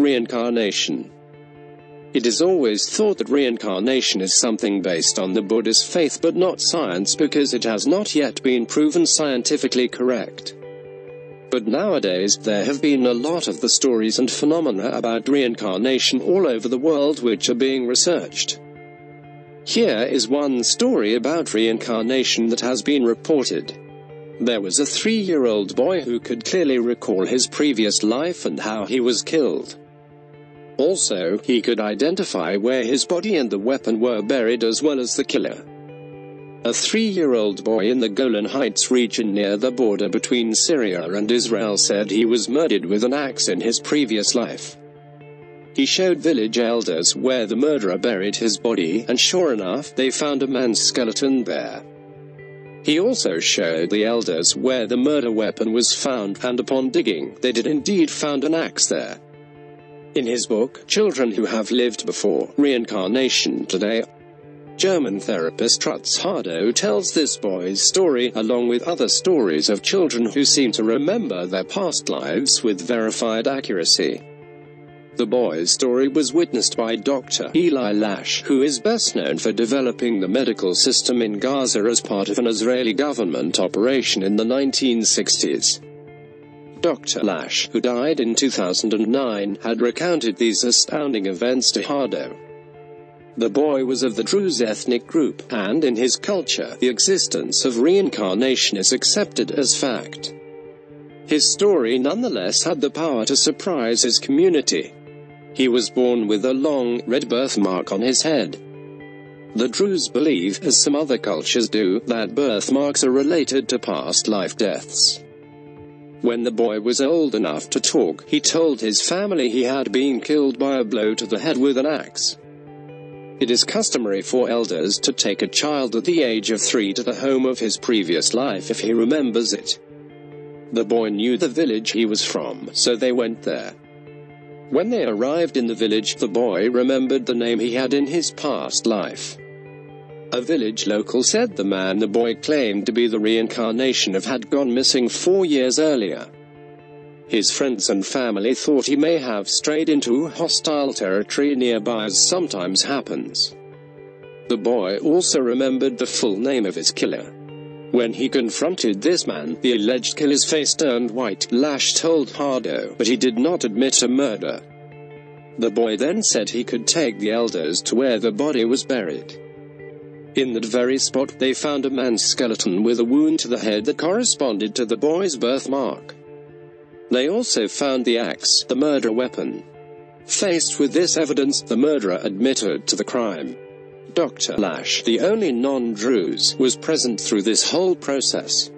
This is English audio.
Reincarnation. It is always thought that reincarnation is something based on the Buddhist faith but not science, because it has not yet been proven scientifically correct. But nowadays there have been a lot of the stories and phenomena about reincarnation all over the world which are being researched. Here is one story about reincarnation that has been reported. There was a 3-year-old boy who could clearly recall his previous life and how he was killed. Also, he could identify where his body and the weapon were buried as well as the killer. A 3-year-old boy in the Golan Heights region near the border between Syria and Israel said he was murdered with an axe in his previous life. He showed village elders where the murderer buried his body, and sure enough, they found a man's skeleton there. He also showed the elders where the murder weapon was found, and upon digging, they did indeed found an axe there. In his book, Children Who Have Lived Before Reincarnation Today, German therapist Trutz Hardo tells this boy's story, along with other stories of children who seem to remember their past lives with verified accuracy. The boy's story was witnessed by Dr. Eli Lash, who is best known for developing the medical system in Gaza as part of an Israeli government operation in the 1960s. Dr. Lash, who died in 2009, had recounted these astounding events to Hardo. The boy was of the Druze ethnic group, and in his culture, the existence of reincarnation is accepted as fact. His story nonetheless had the power to surprise his community. He was born with a long, red birthmark on his head. The Druze believe, as some other cultures do, that birthmarks are related to past life deaths. When the boy was old enough to talk, he told his family he had been killed by a blow to the head with an axe. It is customary for elders to take a child at the age of 3 to the home of his previous life if he remembers it. The boy knew the village he was from, so they went there. When they arrived in the village, the boy remembered the name he had in his past life. A village local said the man the boy claimed to be the reincarnation of had gone missing 4 years earlier. His friends and family thought he may have strayed into hostile territory nearby, as sometimes happens. The boy also remembered the full name of his killer. When he confronted this man, the alleged killer's face turned white, Lash told Hardo, but he did not admit to murder. The boy then said he could take the elders to where the body was buried. In that very spot, they found a man's skeleton with a wound to the head that corresponded to the boy's birthmark. They also found the axe, the murder weapon. Faced with this evidence, the murderer admitted to the crime. Dr. Lash, the only non-Druze, was present through this whole process.